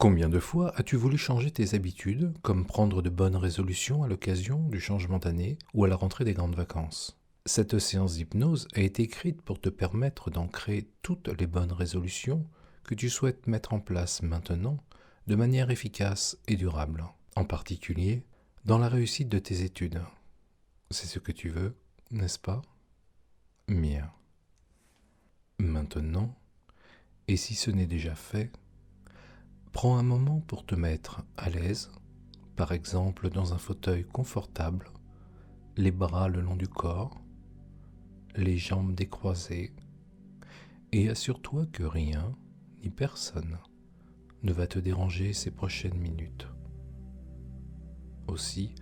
Combien de fois as-tu voulu changer tes habitudes, comme prendre de bonnes résolutions à l'occasion du changement d'année ou à la rentrée des grandes vacances? Cette séance d'hypnose a été écrite pour te permettre d'ancrer toutes les bonnes résolutions que tu souhaites mettre en place maintenant de manière efficace et durable, en particulier dans la réussite de tes études. C'est ce que tu veux, n'est-ce pas? Bien. Maintenant, et si ce n'est déjà fait, prends un moment pour te mettre à l'aise, par exemple dans un fauteuil confortable, les bras le long du corps, les jambes décroisées, et assure-toi que rien ni personne ne va te déranger ces prochaines minutes. Aussi,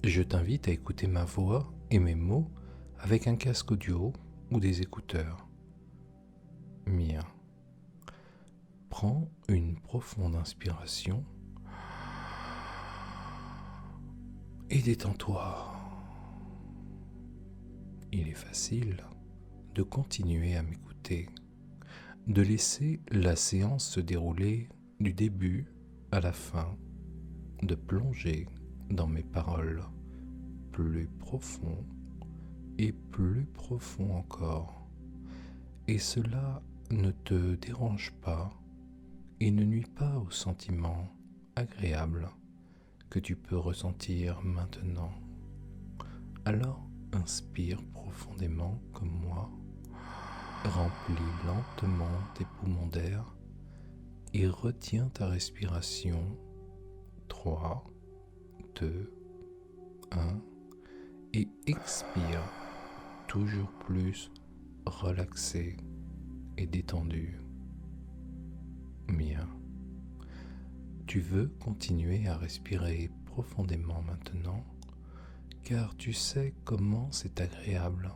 je t'invite à écouter ma voix et mes mots avec un casque audio ou des écouteurs. Bien. Prends une profonde inspiration et détends-toi. Il est facile de continuer à m'écouter, de laisser la séance se dérouler du début à la fin, de plonger dans mes paroles plus profond et plus profond encore. Et cela ne te dérange pas et ne nuit pas aux sentiments agréables que tu peux ressentir maintenant. Alors inspire profondément comme moi, remplis lentement tes poumons d'air et retiens ta respiration. 3, 2, 1 et expire toujours plus relaxé et détendu. Bien. Tu veux continuer à respirer profondément maintenant, car tu sais comment c'est agréable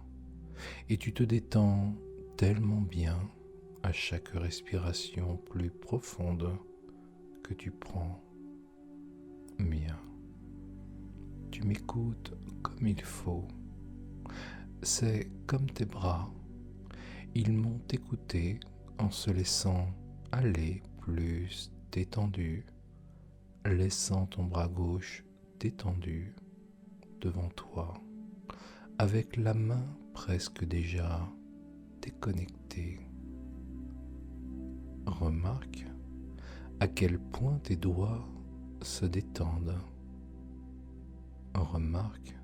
et tu te détends tellement bien à chaque respiration plus profonde que tu prends. Bien. Tu m'écoutes comme il faut. C'est comme tes bras. Ils m'ont écouté en se laissant aller plus détendu, laissant ton bras gauche détendu devant toi, avec la main presque déjà déconnectée. Remarque à quel point tes doigts se détendent. Remarque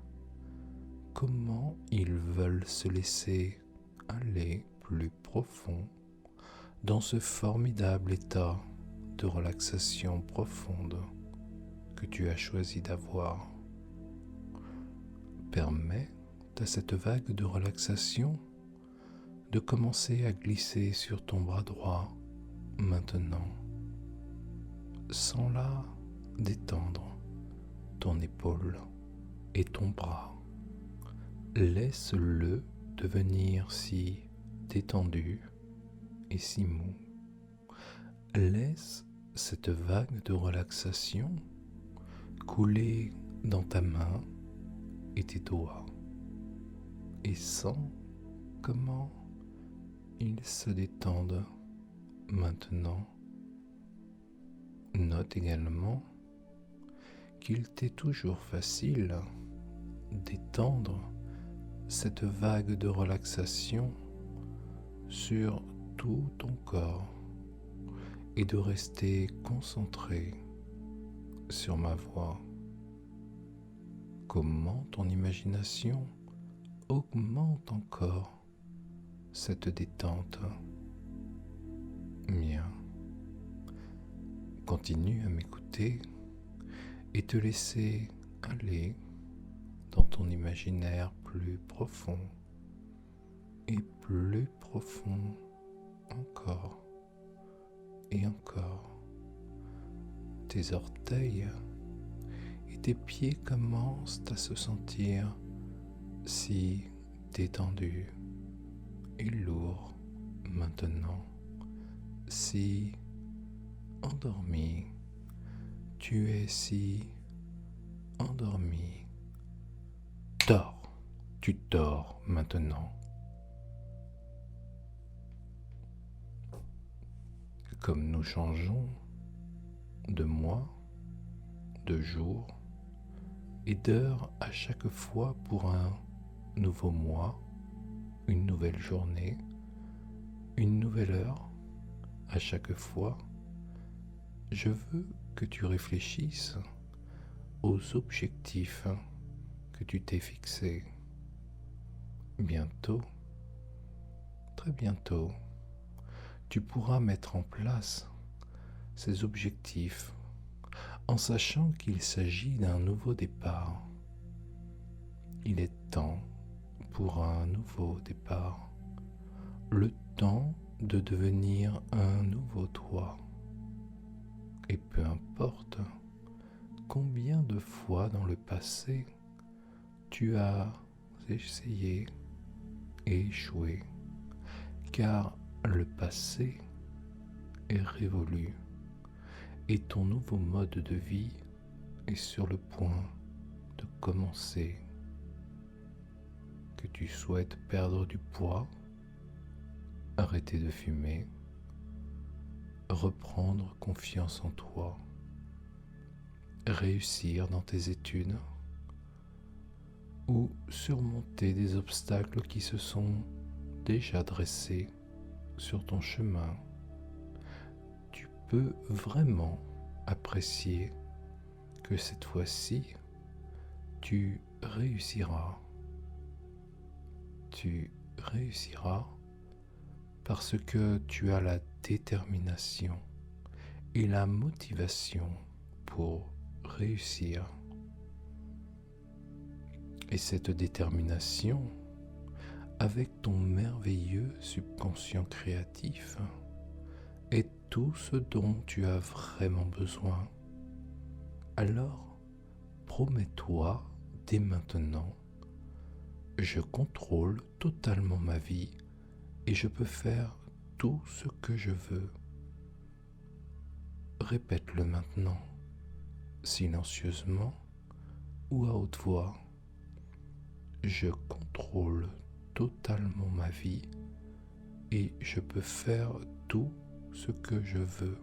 comment ils veulent se laisser aller plus profond dans ce formidable état de relaxation profonde que tu as choisi d'avoir. Permets à cette vague de relaxation de commencer à glisser sur ton bras droit maintenant. Sens-la détendre ton épaule et ton bras. Laisse-le devenir si détendu et si mou. Laisse cette vague de relaxation couler dans ta main et tes doigts et sens comment ils se détendent maintenant. Note également qu'il t'est toujours facile d'étendre cette vague de relaxation sur tout ton corps et de rester concentré sur ma voix. Comment ton imagination augmente encore cette détente. Bien. Continue à m'écouter et te laisser aller dans ton imaginaire plus profond et plus profond encore et encore. Tes orteils et tes pieds commencent à se sentir si détendus et lourds maintenant, si endormi. Tu es si endormi. Dors, tu dors maintenant. Comme nous changeons de jours et d'heures à chaque fois pour un nouveau mois, une nouvelle journée, une nouvelle heure à chaque fois. Je veux que tu réfléchisses aux objectifs que tu t'es fixés. Bientôt, très bientôt, tu pourras mettre en place ces objectifs en sachant qu'il s'agit d'un nouveau départ. Il est temps pour un nouveau départ, le temps de devenir un nouveau toi. Et peu importe combien de fois dans le passé tu as essayé et échoué, car le passé est révolu et ton nouveau mode de vie est sur le point de commencer. Que tu souhaites perdre du poids, arrêter de fumer, reprendre confiance en toi, réussir dans tes études ou surmonter des obstacles qui se sont déjà dressés sur ton chemin, tu peux vraiment apprécier que cette fois-ci, tu réussiras. Tu réussiras parce que tu as la détermination et la motivation pour réussir. Et cette détermination, avec ton merveilleux subconscient créatif, est tout ce dont tu as vraiment besoin. Alors, promets-toi dès maintenant, je contrôle totalement ma vie et je peux faire tout ce que je veux. Répète-le maintenant, silencieusement ou à haute voix. Je contrôle totalement ma vie et je peux faire tout ce que je veux.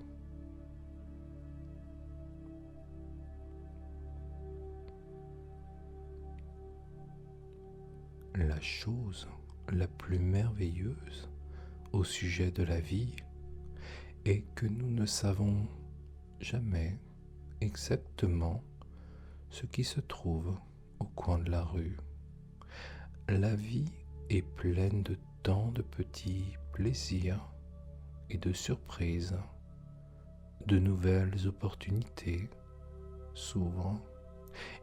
La chose la plus merveilleuse au sujet de la vie est que nous ne savons jamais exactement ce qui se trouve au coin de la rue. La vie est pleine de tant de petits plaisirs et de surprises. De nouvelles opportunités s'ouvrent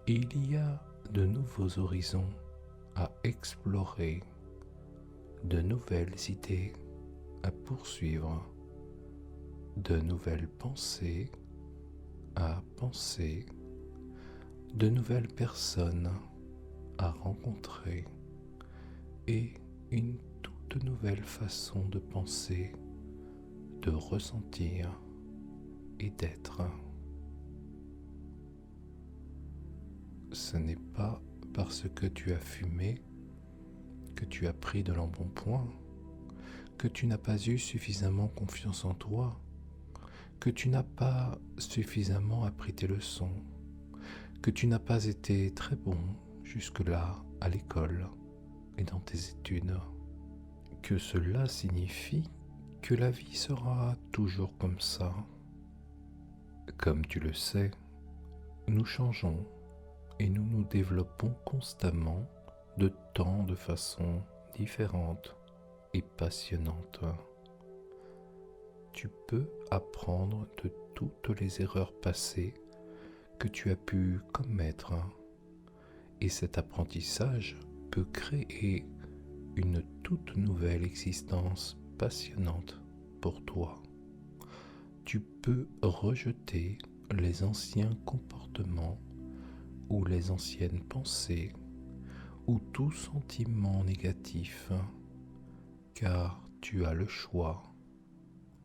et il y a de nouveaux horizons à explorer, de nouvelles idées à poursuivre, de nouvelles pensées à penser, de nouvelles personnes à rencontrer et une toute nouvelle façon de penser, de ressentir et d'être. Ce n'est pas parce que tu as fumé, que tu as pris de l'embonpoint, que tu n'as pas eu suffisamment confiance en toi, que tu n'as pas suffisamment appris tes leçons, que tu n'as pas été très bon jusque-là à l'école et dans tes études, que cela signifie que la vie sera toujours comme ça. Comme tu le sais, nous changeons et nous nous développons constamment de tant de façons différentes et passionnantes. Tu peux apprendre de toutes les erreurs passées que tu as pu commettre et cet apprentissage peut créer une toute nouvelle existence passionnante pour toi. Tu peux rejeter les anciens comportements ou les anciennes pensées ou tout sentiment négatif, car tu as le choix,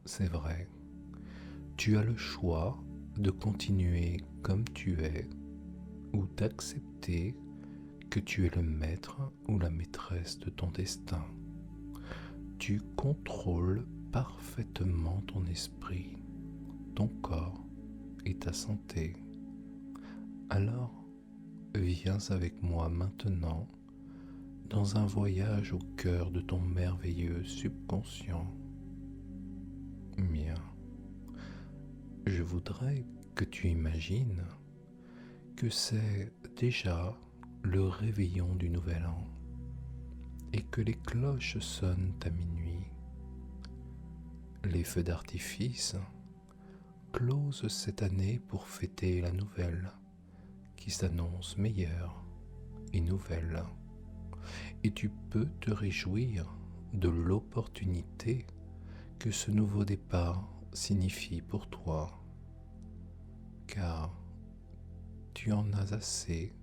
c'est vrai, tu as le choix de continuer comme tu es ou d'accepter que tu es le maître ou la maîtresse de ton destin. Tu contrôles parfaitement ton esprit, ton corps et ta santé. Alors, viens avec moi maintenant dans un voyage au cœur de ton merveilleux subconscient. Bien, je voudrais que tu imagines que c'est déjà le réveillon du Nouvel An et que les cloches sonnent à minuit. Les feux d'artifice closent cette année pour fêter la nouvelle qui s'annonce meilleure et nouvelle. Et tu peux te réjouir de l'opportunité que ce nouveau départ signifie pour toi, car tu en as assez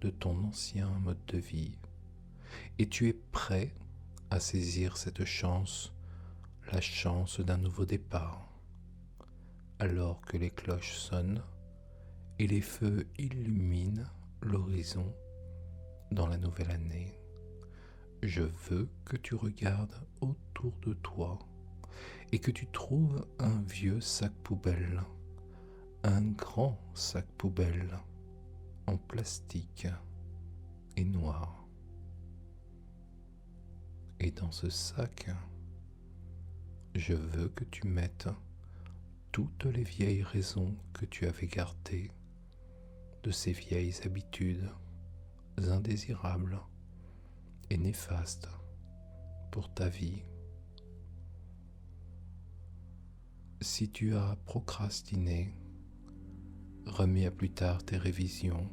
de ton ancien mode de vie et tu es prêt à saisir cette chance, la chance d'un nouveau départ, alors que les cloches sonnent et les feux illuminent l'horizon dans la nouvelle année. Je veux que tu regardes autour de toi et que tu trouves un vieux sac poubelle, un grand sac poubelle en plastique et noir. Et dans ce sac, je veux que tu mettes toutes les vieilles raisons que tu avais gardées de ces vieilles habitudes indésirables et néfastes pour ta vie. Si tu as procrastiné, remis à plus tard tes révisions,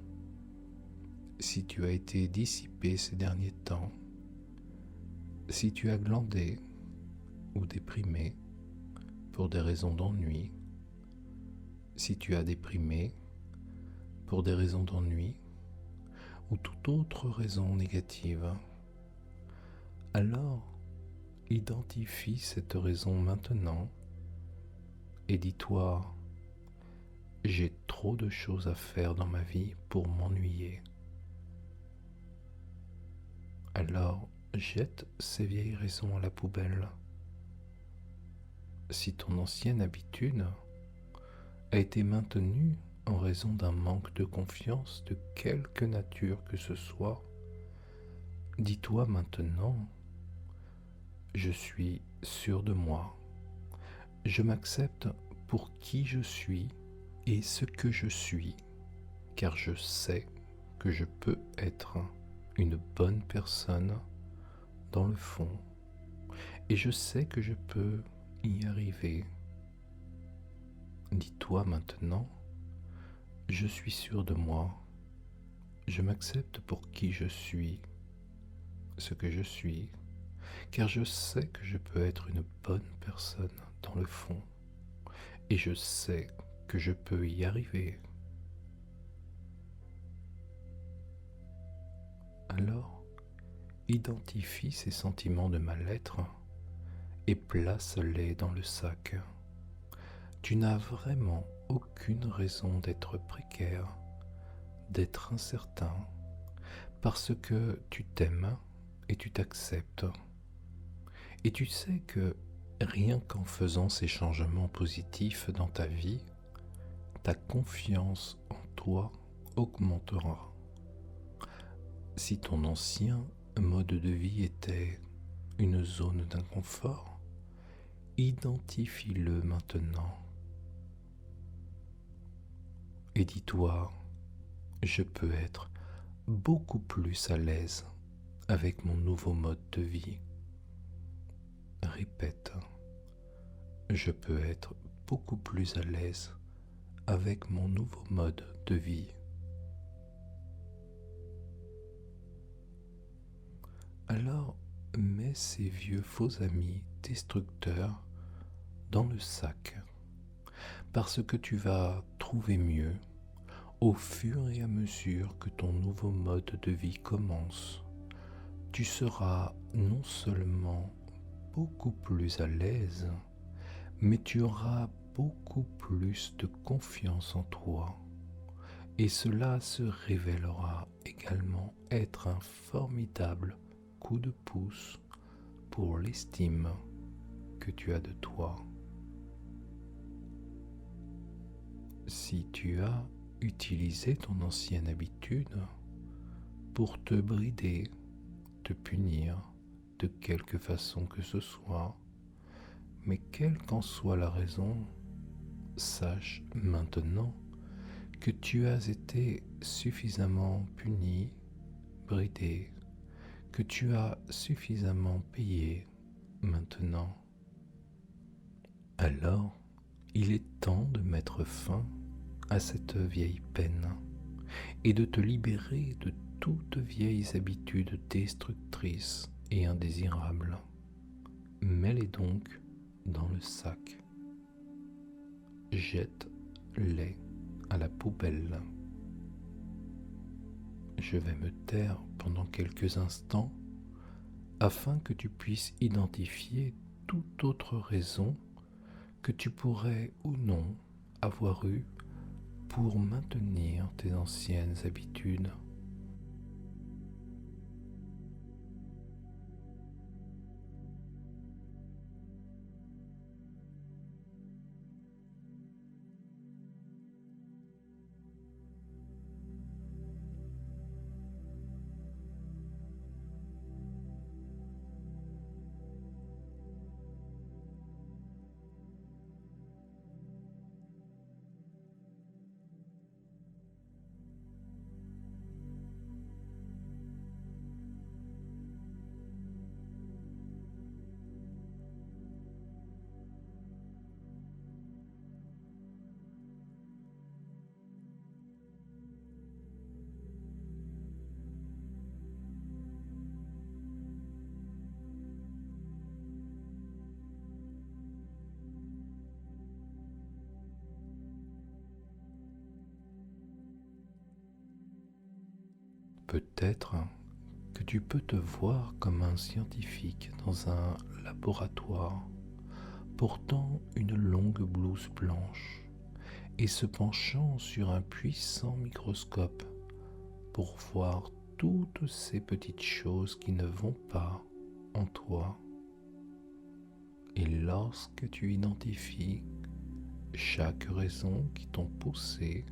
si tu as été dissipé ces derniers temps, si tu as glandé ou déprimé pour des raisons d'ennui, si tu as déprimé pour des raisons d'ennui ou toute autre raison négative, alors identifie cette raison maintenant et dis-toi: j'ai trop de choses à faire dans ma vie pour m'ennuyer. Alors jette ces vieilles raisons à la poubelle. Si ton ancienne habitude a été maintenue en raison d'un manque de confiance de quelque nature que ce soit, dis-toi maintenant: je suis sûr de moi, je m'accepte pour qui je suis et ce que je suis, car je sais que je peux être une bonne personne dans le fond, et je sais que je peux y arriver. Dis-toi maintenant: je suis sûr de moi, je m'accepte pour qui je suis, ce que je suis, car je sais que je peux être une bonne personne dans le fond, et je sais que je peux y arriver. Alors, identifie ces sentiments de mal-être et place-les dans le sac. Tu n'as vraiment aucune raison d'être précaire, d'être incertain, parce que tu t'aimes et tu t'acceptes. Et tu sais que rien qu'en faisant ces changements positifs dans ta vie, ta confiance en toi augmentera. Si ton ancien mode de vie était une zone d'inconfort, identifie-le maintenant. Et dis-toi: je peux être beaucoup plus à l'aise avec mon nouveau mode de vie. Répète: je peux être beaucoup plus à l'aise avec mon nouveau mode de vie. Alors mets ces vieux faux amis destructeurs dans le sac, parce que tu vas trouver mieux au fur et à mesure que ton nouveau mode de vie commence. Tu seras non seulement beaucoup plus à l'aise, mais tu auras beaucoup plus de confiance en toi. Et cela se révélera également être un formidable coup de pouce pour l'estime que tu as de toi. Si tu as utiliser ton ancienne habitude pour te brider, te punir de quelque façon que ce soit, mais quelle qu'en soit la raison, sache maintenant que tu as été suffisamment puni, bridé, que tu as suffisamment payé maintenant. Alors, il est temps de mettre fin à cette vieille peine et de te libérer de toutes vieilles habitudes destructrices et indésirables. Mets-les donc dans le sac. Jette-les à la poubelle. Je vais me taire pendant quelques instants afin que tu puisses identifier toute autre raison que tu pourrais ou non avoir eue pour maintenir tes anciennes habitudes. Peut-être que tu peux te voir comme un scientifique dans un laboratoire portant une longue blouse blanche et se penchant sur un puissant microscope pour voir toutes ces petites choses qui ne vont pas en toi. Et lorsque tu identifies chaque raison qui t'ont poussé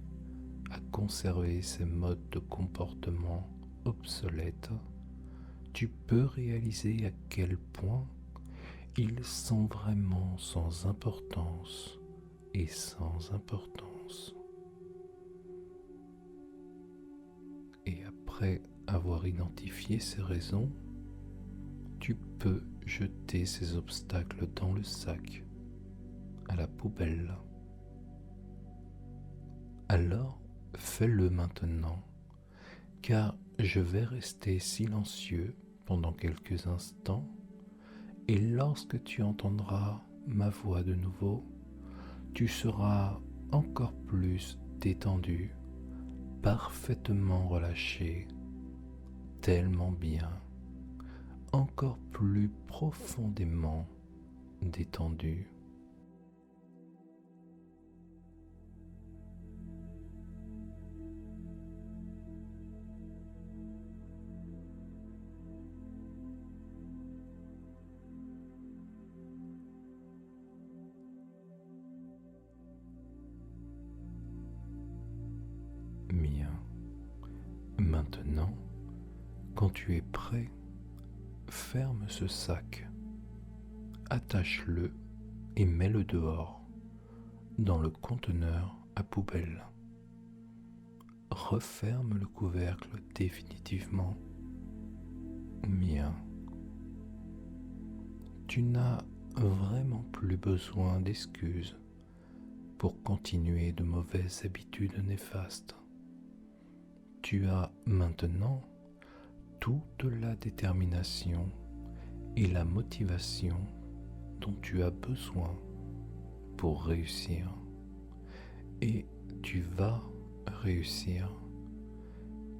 à conserver ces modes de comportement obsolètes, tu peux réaliser à quel point ils sont vraiment sans importance et sans importance. Et après avoir identifié ces raisons, tu peux jeter ces obstacles dans le sac, à la poubelle. Alors, fais-le maintenant, car je vais rester silencieux pendant quelques instants, et lorsque tu entendras ma voix de nouveau, tu seras encore plus détendu, parfaitement relâché, tellement bien, encore plus profondément détendu. Bien. Maintenant, quand tu es prêt, ferme ce sac, attache-le et mets-le dehors, dans le conteneur à poubelle. Referme le couvercle définitivement. Bien. Tu n'as vraiment plus besoin d'excuses pour continuer de mauvaises habitudes néfastes. Tu as maintenant toute la détermination et la motivation dont tu as besoin pour réussir. Et tu vas réussir,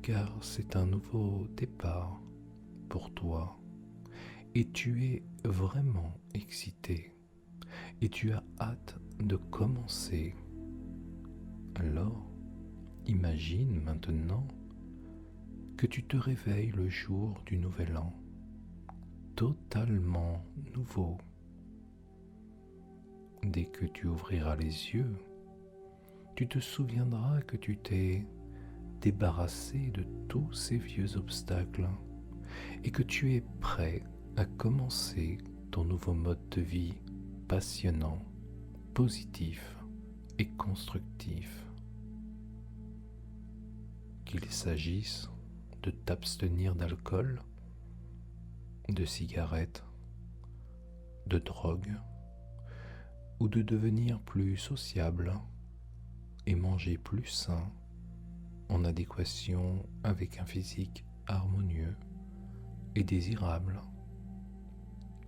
car c'est un nouveau départ pour toi. Et tu es vraiment excité. Et tu as hâte de commencer. Alors, imagine maintenant que tu te réveilles le jour du nouvel an, totalement nouveau. Dès que tu ouvriras les yeux, tu te souviendras que tu t'es débarrassé de tous ces vieux obstacles et que tu es prêt à commencer ton nouveau mode de vie passionnant, positif et constructif. Qu'il s'agisse de t'abstenir d'alcool, de cigarettes, de drogue, ou de devenir plus sociable et manger plus sain en adéquation avec un physique harmonieux et désirable,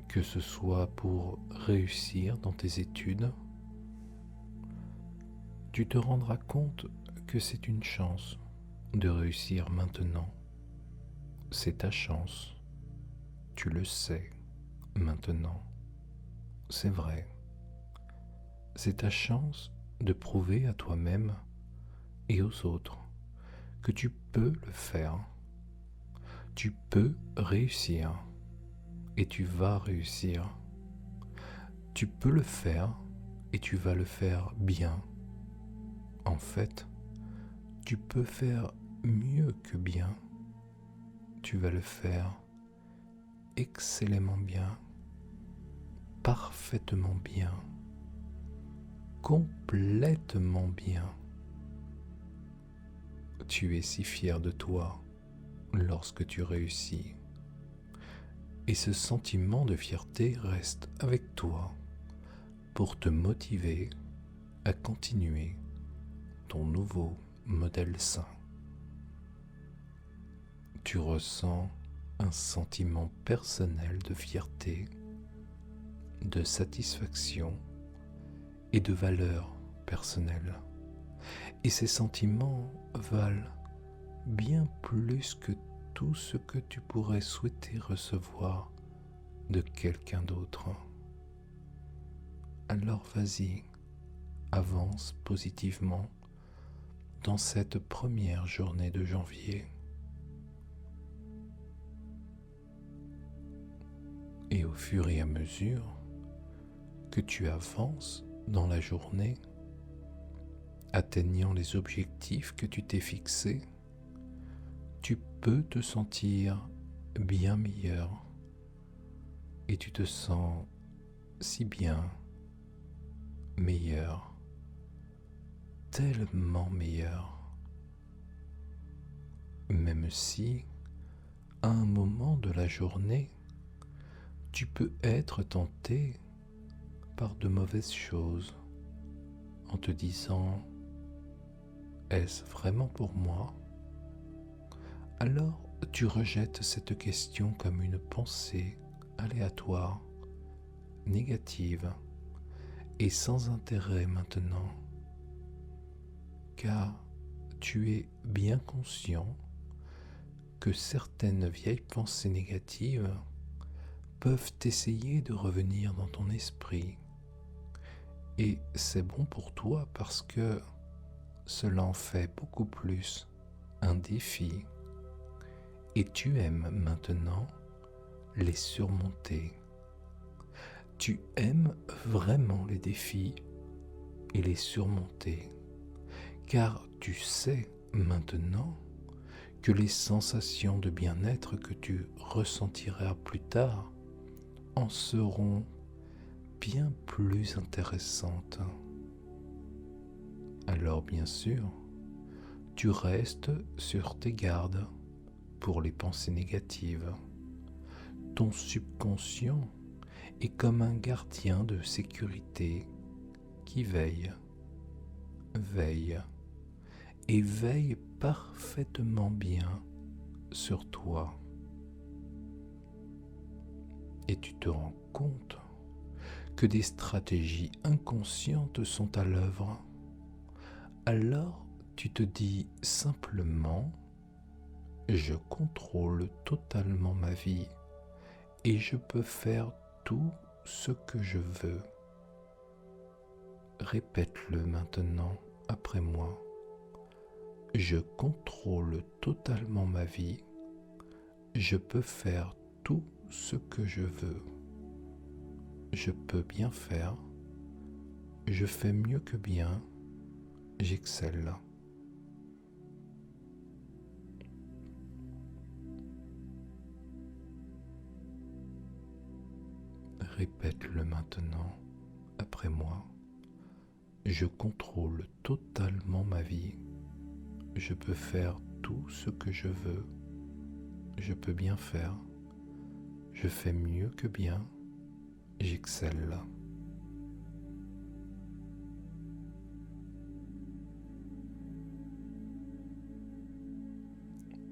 que ce soit pour réussir dans tes études, tu te rendras compte que c'est une chance de réussir maintenant. C'est ta chance, tu le sais maintenant, c'est vrai. C'est ta chance de prouver à toi-même et aux autres que tu peux le faire. Tu peux réussir et tu vas réussir. Tu peux le faire et tu vas le faire bien. En fait, tu peux faire mieux que bien. Tu vas le faire excellemment bien, parfaitement bien, complètement bien. Tu es si fier de toi lorsque tu réussis. Et ce sentiment de fierté reste avec toi pour te motiver à continuer ton nouveau modèle sain. Tu ressens un sentiment personnel de fierté, de satisfaction et de valeur personnelle. Et ces sentiments valent bien plus que tout ce que tu pourrais souhaiter recevoir de quelqu'un d'autre. Alors vas-y, avance positivement dans cette première journée de janvier. Et au fur et à mesure que tu avances dans la journée, atteignant les objectifs que tu t'es fixés, tu peux te sentir bien meilleur et tu te sens si bien, meilleur, tellement meilleur. Même si, à un moment de la journée, tu peux être tenté par de mauvaises choses en te disant « Est-ce vraiment pour moi ?» Alors tu rejettes cette question comme une pensée aléatoire, négative et sans intérêt maintenant, car tu es bien conscient que certaines vieilles pensées négatives peuvent essayer de revenir dans ton esprit. Et c'est bon pour toi parce que cela en fait beaucoup plus un défi. Et tu aimes maintenant les surmonter. Tu aimes vraiment les défis et les surmonter, car tu sais maintenant que les sensations de bien-être que tu ressentiras plus tard en seront bien plus intéressantes. Alors bien sûr, tu restes sur tes gardes pour les pensées négatives. Ton subconscient est comme un gardien de sécurité qui veille et veille parfaitement bien sur toi. Et tu te rends compte que des stratégies inconscientes sont à l'œuvre. Alors tu te dis simplement « Je contrôle totalement ma vie et je peux faire tout ce que je veux. » Répète-le maintenant après moi. Je contrôle totalement ma vie. Je peux faire tout ce que je veux. Je peux bien faire. Je fais mieux que bien. j'excelle. Répète-le maintenant après moi. Je contrôle totalement ma vie. Je peux faire tout ce que je veux. Je peux bien faire. Je fais mieux que bien. J'excelle.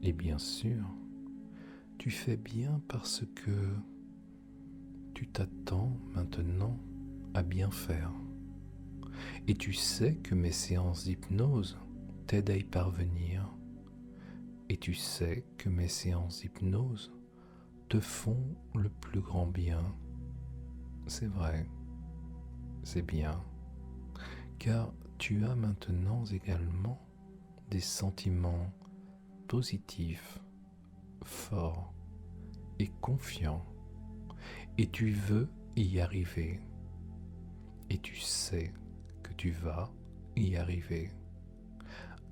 Et bien sûr, tu fais bien parce que tu t'attends maintenant à bien faire. Et tu sais que mes séances d'hypnose t'aident à y parvenir. Et tu sais que mes séances d'hypnose te font le plus grand bien. C'est vrai, c'est bien, car tu as maintenant également des sentiments positifs, forts et confiants, et tu veux y arriver, et tu sais que tu vas y arriver.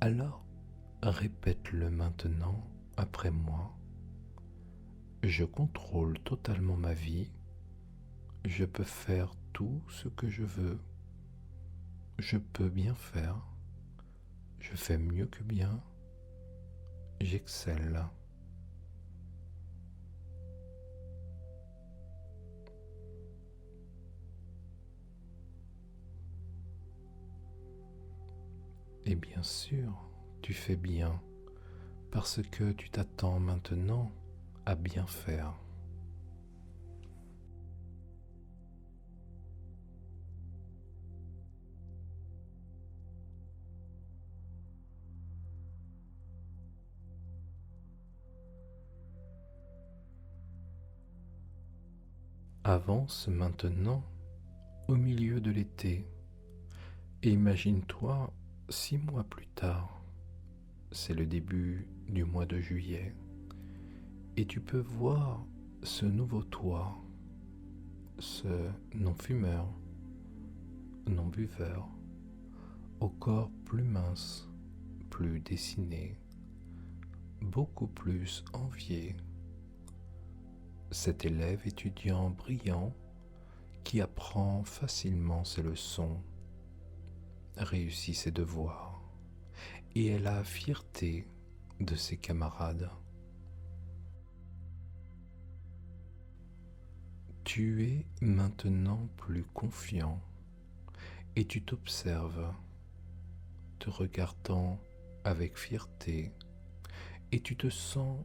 Alors, répète-le maintenant après moi. Je contrôle totalement ma vie. Je peux faire tout ce que je veux. Je peux bien faire. Je fais mieux que bien. J'excelle. Et bien sûr, tu fais bien parce que tu t'attends maintenant à bien faire. Avance maintenant au milieu de l'été et imagine-toi 6 mois plus tard. C'est le début du mois de juillet et tu peux voir ce nouveau toi, ce non-fumeur, non-buveur, au corps plus mince, plus dessiné, beaucoup plus envié. Cet élève étudiant brillant qui apprend facilement ses leçons, réussit ses devoirs et est la fierté de ses camarades. Tu es maintenant plus confiant et tu t'observes, te regardant avec fierté et tu te sens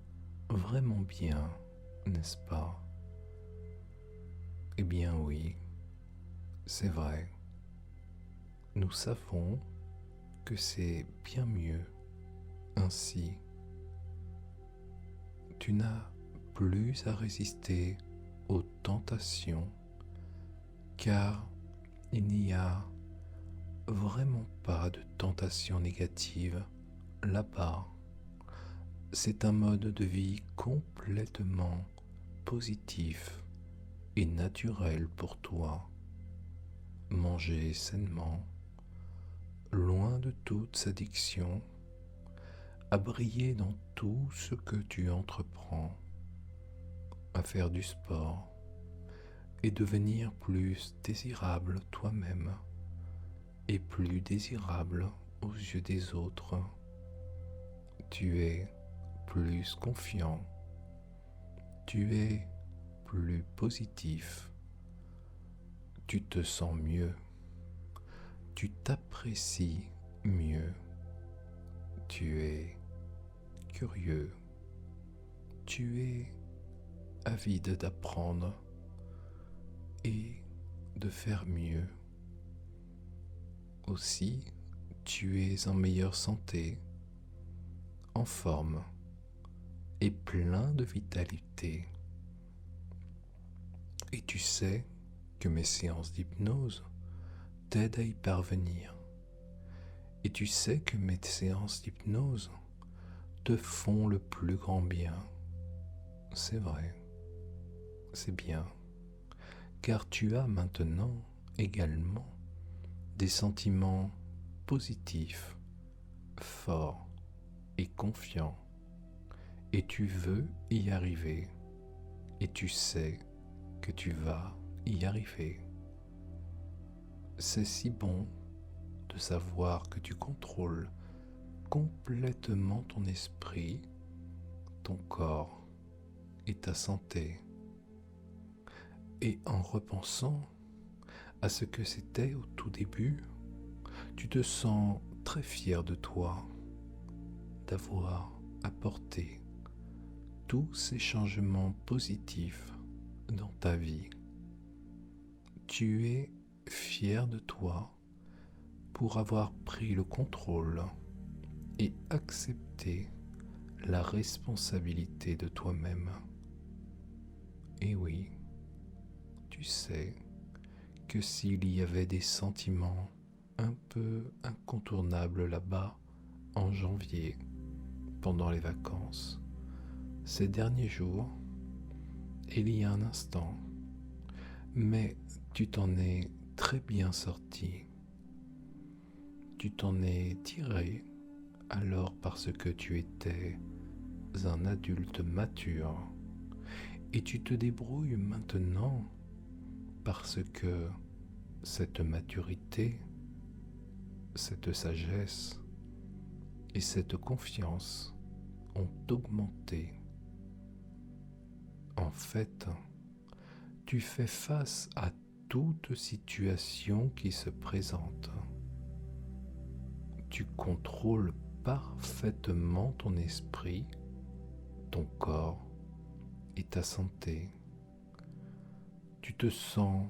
vraiment bien, n'est-ce pas? Eh bien oui, c'est vrai. Nous savons que c'est bien mieux ainsi. Tu n'as plus à résister aux tentations, car il n'y a vraiment pas de tentation négative là-bas. C'est un mode de vie complètement positif et naturel pour toi. Manger sainement, loin de toute addiction, à briller dans tout ce que tu entreprends, à faire du sport et devenir plus désirable toi-même et plus désirable aux yeux des autres. Tu es plus confiant, tu es plus positif, tu te sens mieux, tu t'apprécies mieux, tu es curieux, tu es avide d'apprendre et de faire mieux. Aussi, tu es en meilleure santé, en forme et plein de vitalité. Et tu sais que mes séances d'hypnose t'aident à y parvenir. Et tu sais que mes séances d'hypnose te font le plus grand bien. C'est vrai, c'est bien, car tu as maintenant également des sentiments positif, fort et confiant, et tu veux y arriver, et tu sais que tu vas y arriver. C'est si bon de savoir que tu contrôles complètement ton esprit, ton corps et ta santé. Et en repensant à ce que c'était au tout début, tu te sens très fier de toi d'avoir apporté tous ces changements positifs dans ta vie. Tu es fier de toi pour avoir pris le contrôle et accepté la responsabilité de toi-même. Et oui, tu sais que s'il y avait des sentiments un peu incontournables là-bas en janvier, pendant les vacances, ces derniers jours, il y a un instant, mais tu t'en es très bien sorti. Tu t'en es tiré alors parce que tu étais un adulte mature et tu te débrouilles maintenant parce que cette maturité, cette sagesse et cette confiance ont augmenté. En fait, tu fais face à toute situation qui se présente. Tu contrôles parfaitement ton esprit, ton corps et ta santé. Tu te sens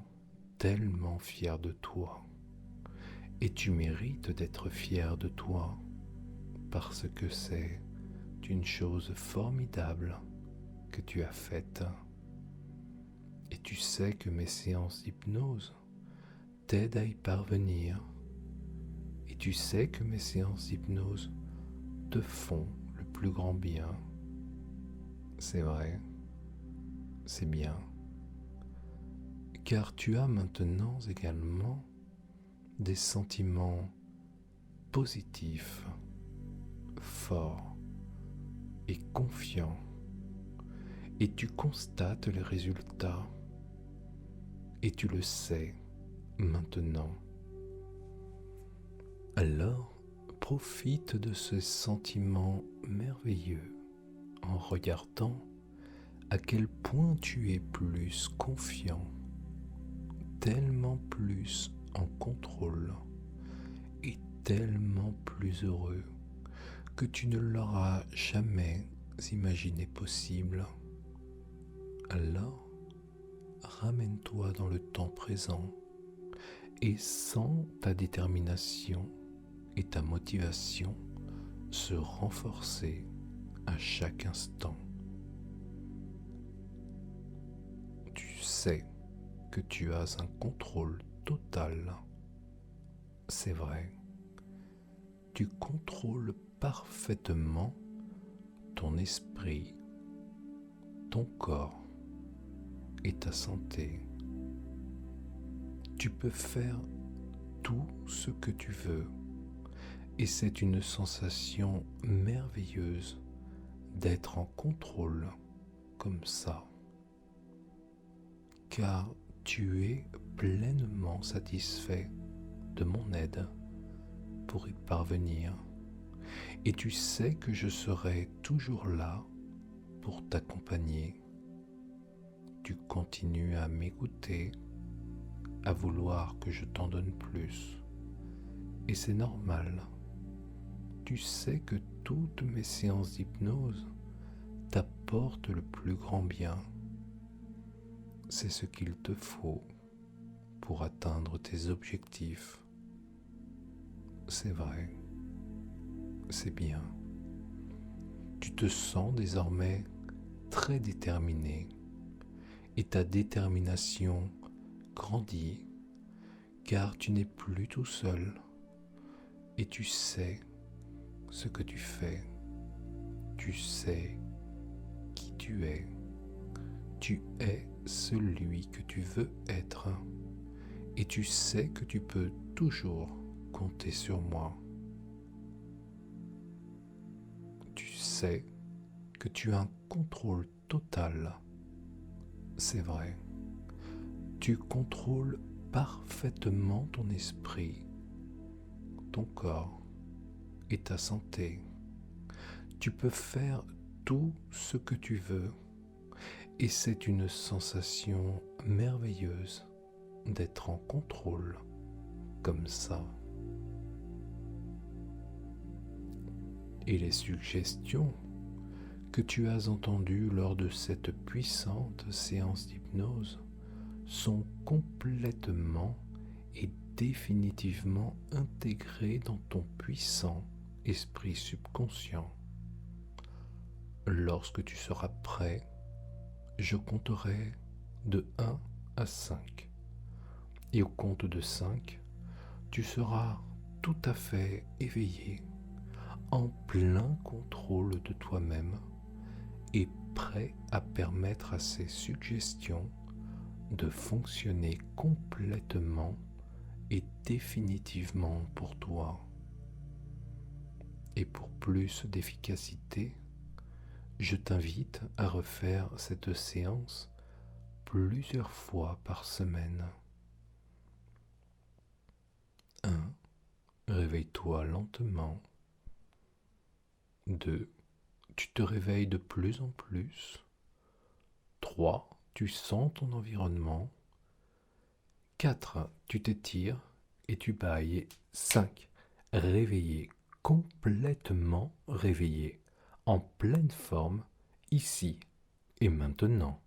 tellement fier de toi et tu mérites d'être fier de toi parce que c'est une chose formidable que tu as faite. Et tu sais que mes séances d'hypnose t'aident à y parvenir. Et tu sais que mes séances d'hypnose te font le plus grand bien. C'est vrai, c'est bien. Car tu as maintenant également des sentiments positifs, forts et confiants. Et tu constates les résultats. Et tu le sais maintenant. Alors, profite de ce sentiment merveilleux en regardant à quel point tu es plus confiant, tellement plus en contrôle et tellement plus heureux que tu ne l'auras jamais imaginé possible. Alors, ramène-toi dans le temps présent et sens ta détermination et ta motivation se renforcer à chaque instant. Tu sais que tu as un contrôle total. C'est vrai. Tu contrôles parfaitement ton esprit, ton corps et ta santé. Tu peux faire tout ce que tu veux et c'est une sensation merveilleuse d'être en contrôle comme ça. Car tu es pleinement satisfait de mon aide pour y parvenir et tu sais que je serai toujours là pour t'accompagner. Tu continues à m'écouter, à vouloir que je t'en donne plus. Et c'est normal. Tu sais que toutes mes séances d'hypnose t'apportent le plus grand bien. C'est ce qu'il te faut pour atteindre tes objectifs. C'est vrai. C'est bien. Tu te sens désormais très déterminé et ta détermination grandit car tu n'es plus tout seul et tu sais ce que tu fais. Tu sais qui tu es. Tu es celui que tu veux être et tu sais que tu peux toujours compter sur moi. Tu sais que tu as un contrôle total. C'est vrai. Tu contrôles parfaitement ton esprit, ton corps et ta santé. Tu peux faire tout ce que tu veux et c'est une sensation merveilleuse d'être en contrôle comme ça. Et les suggestions que tu as entendues lors de cette puissante séance d'hypnose sont complètement et définitivement intégrées dans ton puissant esprit subconscient. Lorsque tu seras prêt, je compterai de 1 à 5. Et au compte de 5, tu seras tout à fait éveillé, en plein contrôle de toi-même et prêt à permettre à ces suggestions de fonctionner complètement et définitivement pour toi. Et pour plus d'efficacité, je t'invite à refaire cette séance plusieurs fois par semaine. 1. Réveille-toi lentement. 2. Tu te réveilles de plus en plus. 3. Tu sens ton environnement. 4. Tu t'étires et tu bailles. 5. Réveillé, complètement réveillé, en pleine forme, ici et maintenant.